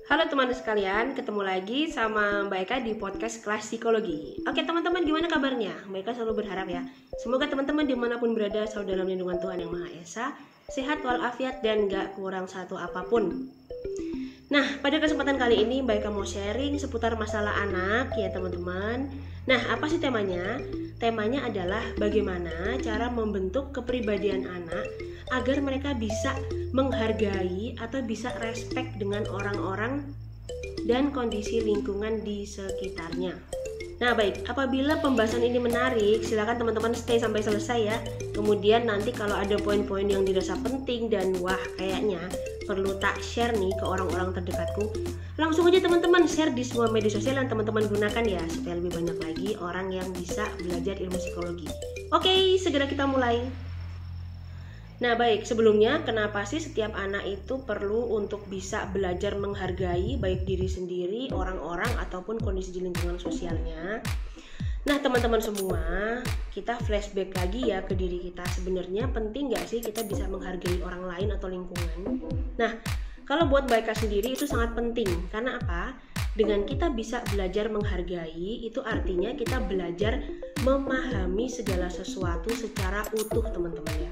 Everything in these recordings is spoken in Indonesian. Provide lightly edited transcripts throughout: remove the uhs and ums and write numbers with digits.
Halo teman sekalian, ketemu lagi sama Mbak Eka di podcast kelas psikologi. Oke teman-teman, gimana kabarnya? Mbak Eka selalu berharap ya, semoga teman-teman dimanapun berada selalu dalam lindungan Tuhan Yang Maha Esa, sehat walafiat dan gak kurang satu apapun. Nah, pada kesempatan kali ini Mbak Eka mau sharing seputar masalah anak ya teman-teman. Nah, apa sih temanya? Temanya adalah bagaimana cara membentuk kepribadian anak agar mereka bisa menghargai atau bisa respect dengan orang-orang dan kondisi lingkungan di sekitarnya. Nah baik, apabila pembahasan ini menarik, silakan teman-teman stay sampai selesai ya. Kemudian nanti kalau ada poin-poin yang dirasa penting dan wah kayaknya perlu tak share nih ke orang-orang terdekatku, langsung aja teman-teman share di semua media sosial yang teman-teman gunakan ya, supaya lebih banyak lagi orang yang bisa belajar ilmu psikologi. Oke, segera kita mulai. Nah baik, sebelumnya kenapa sih setiap anak itu perlu untuk bisa belajar menghargai baik diri sendiri, orang-orang, ataupun kondisi di lingkungan sosialnya? Nah teman-teman semua, kita flashback lagi ya ke diri kita. Sebenarnya penting gak sih kita bisa menghargai orang lain atau lingkungan? Nah kalau buat Mbak Eka sendiri itu sangat penting. Karena apa? Dengan kita bisa belajar menghargai, itu artinya kita belajar memahami segala sesuatu secara utuh teman-teman ya.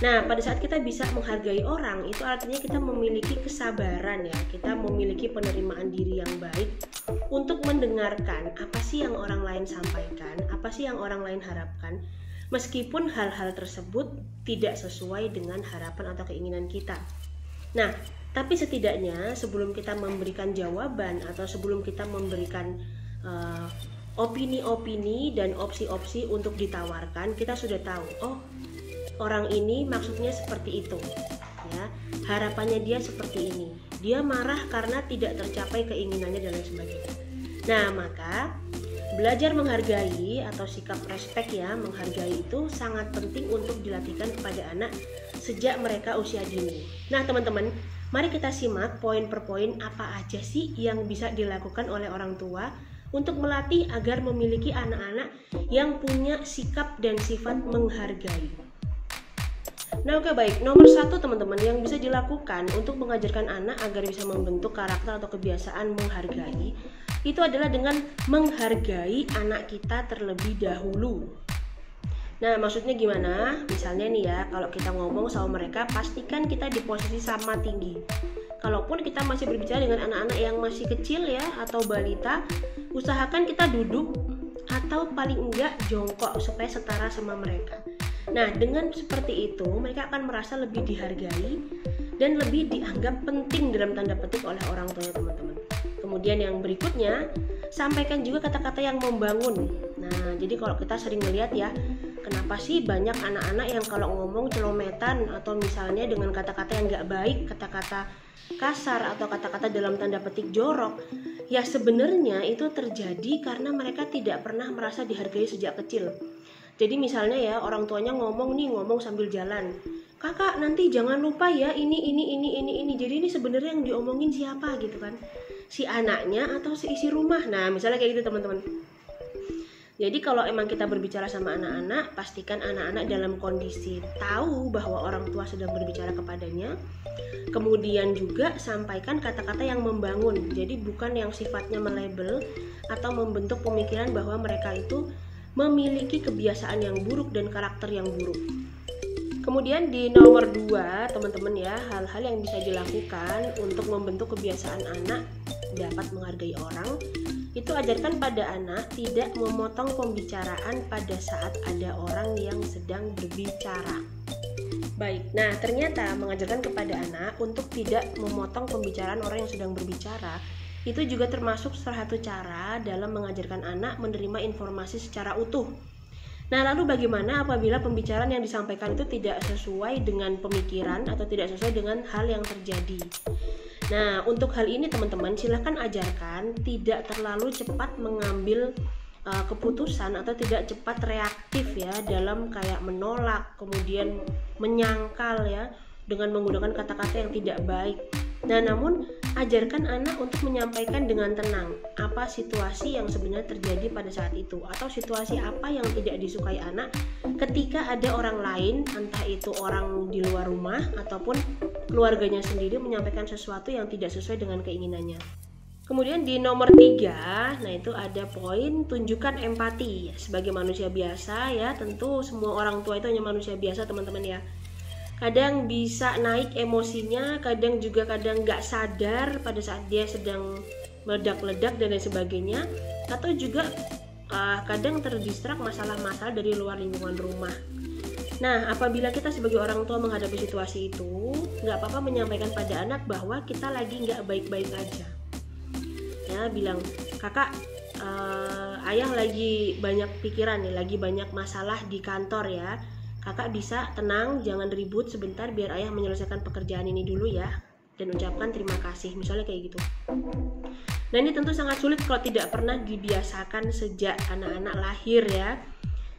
Nah, pada saat kita bisa menghargai orang, itu artinya kita memiliki kesabaran ya, kita memiliki penerimaan diri yang baik untuk mendengarkan apa sih yang orang lain sampaikan, apa sih yang orang lain harapkan, meskipun hal-hal tersebut tidak sesuai dengan harapan atau keinginan kita. Nah, tapi setidaknya sebelum kita memberikan jawaban atau sebelum kita memberikan opini-opini dan opsi-opsi untuk ditawarkan, kita sudah tahu, oh orang ini maksudnya seperti itu ya, harapannya dia seperti ini, dia marah karena tidak tercapai keinginannya dan lain sebagainya. Nah maka belajar menghargai atau sikap respect ya, menghargai itu sangat penting untuk dilatihkan kepada anak sejak mereka usia dini. Nah teman-teman, mari kita simak poin per poin apa aja sih yang bisa dilakukan oleh orang tua untuk melatih agar memiliki anak-anak yang punya sikap dan sifat menghargai. Nah oke baik, nomor 1 teman-teman yang bisa dilakukan untuk mengajarkan anak agar bisa membentuk karakter atau kebiasaan menghargai, itu adalah dengan menghargai anak kita terlebih dahulu. Nah maksudnya gimana? Misalnya nih ya, kalau kita ngomong sama mereka, pastikan kita di posisi sama tinggi. Kalaupun kita masih berbicara dengan anak-anak yang masih kecil ya, atau balita, usahakan kita duduk atau paling enggak jongkok supaya setara sama mereka. Nah dengan seperti itu mereka akan merasa lebih dihargai dan lebih dianggap penting dalam tanda petik oleh orang tuanya teman-teman. Kemudian yang berikutnya, sampaikan juga kata-kata yang membangun. Nah jadi kalau kita sering melihat ya, kenapa sih banyak anak-anak yang kalau ngomong celometan atau misalnya dengan kata-kata yang gak baik, kata-kata kasar atau kata-kata dalam tanda petik jorok, ya sebenarnya itu terjadi karena mereka tidak pernah merasa dihargai sejak kecil. Jadi misalnya ya, orang tuanya ngomong sambil jalan, kakak nanti jangan lupa ya ini. Jadi ini sebenarnya yang diomongin siapa gitu kan, si anaknya atau si isi rumah. Nah misalnya kayak gitu teman-teman. Jadi kalau emang kita berbicara sama anak-anak, pastikan anak-anak dalam kondisi tahu bahwa orang tua sedang berbicara kepadanya. Kemudian juga sampaikan kata-kata yang membangun. Jadi bukan yang sifatnya melabel atau membentuk pemikiran bahwa mereka itu memiliki kebiasaan yang buruk dan karakter yang buruk. Kemudian di nomor 2 teman-teman ya, hal-hal yang bisa dilakukan untuk membentuk kebiasaan anak dapat menghargai orang, itu ajarkan pada anak tidak memotong pembicaraan pada saat ada orang yang sedang berbicara. Baik, nah ternyata mengajarkan kepada anak untuk tidak memotong pembicaraan orang yang sedang berbicara itu juga termasuk salah satu cara dalam mengajarkan anak menerima informasi secara utuh. Nah lalu bagaimana apabila pembicaraan yang disampaikan itu tidak sesuai dengan pemikiran atau tidak sesuai dengan hal yang terjadi? Nah untuk hal ini teman-teman silahkan ajarkan tidak terlalu cepat mengambil keputusan atau tidak cepat reaktif ya dalam kayak menolak, kemudian menyangkal ya dengan menggunakan kata-kata yang tidak baik. Nah namun ajarkan anak untuk menyampaikan dengan tenang apa situasi yang sebenarnya terjadi pada saat itu, atau situasi apa yang tidak disukai anak ketika ada orang lain, entah itu orang di luar rumah ataupun keluarganya sendiri menyampaikan sesuatu yang tidak sesuai dengan keinginannya. Kemudian di nomor 3, nah itu ada poin tunjukkan empati. Sebagai manusia biasa ya, tentu semua orang tua itu hanya manusia biasa teman-teman ya. Kadang bisa naik emosinya, kadang nggak sadar pada saat dia sedang meledak-ledak dan lain sebagainya, atau juga kadang terdistrak masalah-masalah dari luar lingkungan rumah. Nah, apabila kita sebagai orang tua menghadapi situasi itu, nggak apa-apa menyampaikan pada anak bahwa kita lagi nggak baik-baik aja. Ya, bilang, kakak, ayah lagi banyak pikiran nih, lagi banyak masalah di kantor ya. Kakak bisa tenang, jangan ribut sebentar biar ayah menyelesaikan pekerjaan ini dulu ya. Dan ucapkan terima kasih, misalnya kayak gitu. Nah, ini tentu sangat sulit kalau tidak pernah dibiasakan sejak anak-anak lahir ya.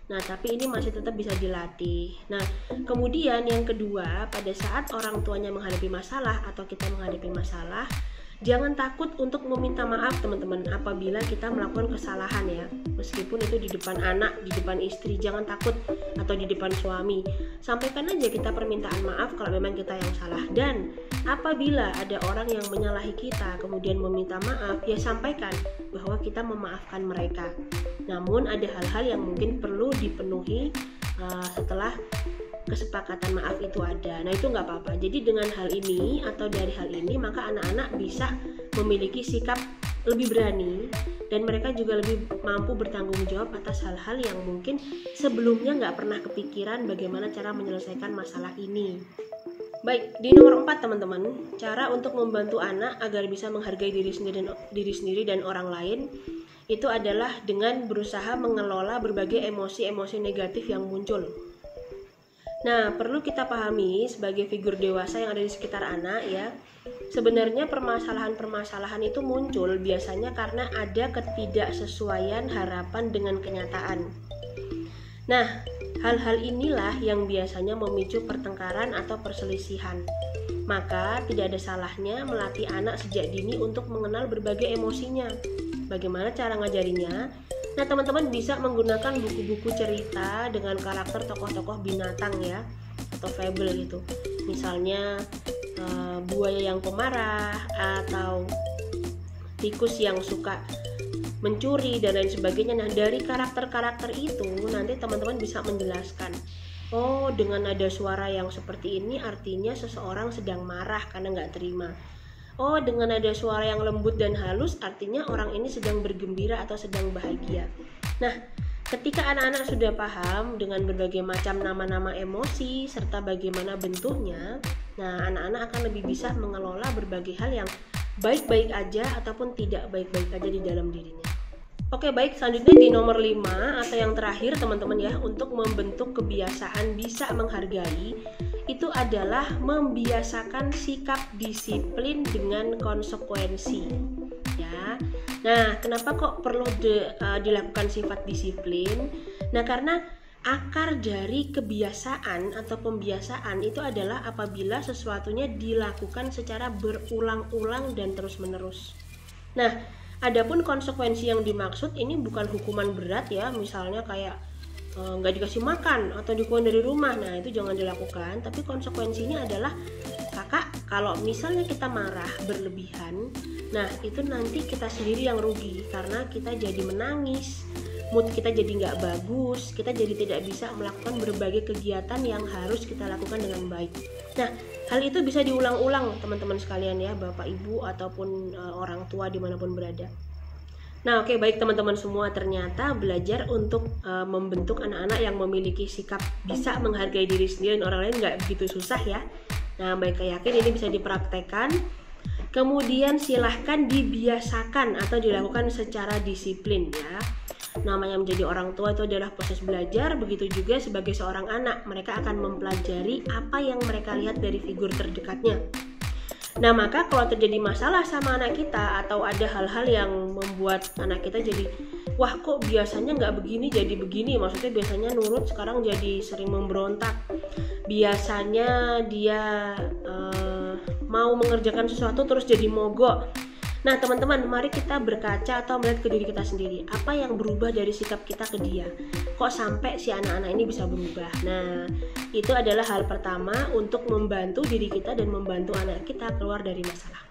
Nah, tapi ini masih tetap bisa dilatih. Nah, kemudian yang kedua, pada saat orang tuanya menghadapi masalah atau kita menghadapi masalah, jangan takut untuk meminta maaf teman-teman apabila kita melakukan kesalahan ya. Meskipun itu di depan anak, di depan istri, jangan takut, atau di depan suami. Sampaikan aja kita permintaan maaf kalau memang kita yang salah. Dan apabila ada orang yang menyalahi kita kemudian meminta maaf, ya sampaikan bahwa kita memaafkan mereka. Namun ada hal-hal yang mungkin perlu dipenuhi setelah kesepakatan maaf itu ada. Nah, itu nggak apa-apa. Jadi dengan hal ini atau dari hal ini, maka anak-anak bisa memiliki sikap lebih berani dan mereka juga lebih mampu bertanggung jawab atas hal-hal yang mungkin sebelumnya nggak pernah kepikiran bagaimana cara menyelesaikan masalah ini. Baik, di nomor 4 teman-teman, cara untuk membantu anak agar bisa menghargai diri sendiri dan orang lain itu adalah dengan berusaha mengelola berbagai emosi-emosi negatif yang muncul. Nah, perlu kita pahami sebagai figur dewasa yang ada di sekitar anak ya, sebenarnya permasalahan-permasalahan itu muncul biasanya karena ada ketidaksesuaian harapan dengan kenyataan. Nah, hal-hal inilah yang biasanya memicu pertengkaran atau perselisihan. Maka tidak ada salahnya melatih anak sejak dini untuk mengenal berbagai emosinya. Bagaimana cara ngajarinya? Nah, teman-teman bisa menggunakan buku-buku cerita dengan karakter tokoh-tokoh binatang ya, atau fable gitu. Misalnya buaya yang pemarah atau tikus yang suka mencuri dan lain sebagainya. Nah, dari karakter-karakter itu nanti teman-teman bisa menjelaskan, oh dengan nada suara yang seperti ini artinya seseorang sedang marah karena nggak terima. Oh, dengan nada suara yang lembut dan halus artinya orang ini sedang bergembira atau sedang bahagia. Nah, ketika anak-anak sudah paham dengan berbagai macam nama-nama emosi serta bagaimana bentuknya, nah anak-anak akan lebih bisa mengelola berbagai hal yang baik-baik aja ataupun tidak baik-baik aja di dalam dirinya. Oke, baik, selanjutnya di nomor 5 atau yang terakhir teman-teman ya, untuk membentuk kebiasaan bisa menghargai itu adalah membiasakan sikap disiplin dengan konsekuensi ya. Nah, kenapa kok perlu dilakukan sifat disiplin? Nah, karena akar dari kebiasaan atau pembiasaan itu adalah apabila sesuatunya dilakukan secara berulang-ulang dan terus-menerus. Nah, adapun konsekuensi yang dimaksud ini bukan hukuman berat ya, misalnya kayak nggak dikasih makan atau dikeluarin dari rumah. Nah, itu jangan dilakukan. Tapi konsekuensinya adalah, kakak, kalau misalnya kita marah berlebihan, nah itu nanti kita sendiri yang rugi karena kita jadi menangis, mood kita jadi nggak bagus, kita jadi tidak bisa melakukan berbagai kegiatan yang harus kita lakukan dengan baik. Nah, hal itu bisa diulang-ulang teman-teman sekalian ya, bapak ibu ataupun orang tua dimanapun berada. Nah, oke, baik teman-teman semua, ternyata belajar untuk membentuk anak-anak yang memiliki sikap bisa menghargai diri sendiri dan orang lain nggak begitu susah ya. Nah, baik, yakin ini bisa dipraktekkan. Kemudian silahkan dibiasakan atau dilakukan secara disiplin ya. Namanya menjadi orang tua itu adalah proses belajar, begitu juga sebagai seorang anak. Mereka akan mempelajari apa yang mereka lihat dari figur terdekatnya. Nah, maka kalau terjadi masalah sama anak kita atau ada hal-hal yang membuat anak kita jadi, wah kok biasanya nggak begini jadi begini, maksudnya biasanya nurut sekarang jadi sering memberontak, biasanya dia mau mengerjakan sesuatu terus jadi mogok. Nah teman-teman, mari kita berkaca atau melihat ke diri kita sendiri. Apa yang berubah dari sikap kita ke dia? Kok sampai si anak-anak ini bisa berubah? Nah, itu adalah hal pertama untuk membantu diri kita dan membantu anak kita keluar dari masalah.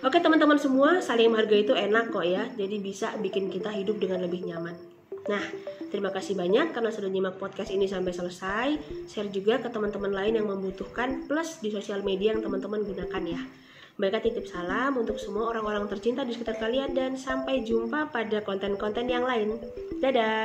Oke teman-teman semua, saling menghargai itu enak kok ya. Jadi bisa bikin kita hidup dengan lebih nyaman. Nah, terima kasih banyak karena sudah nyimak podcast ini sampai selesai. Share juga ke teman-teman lain yang membutuhkan, plus di sosial media yang teman-teman gunakan ya. Baiklah, titip salam untuk semua orang-orang tercinta di sekitar kalian dan sampai jumpa pada konten-konten yang lain. Dadah!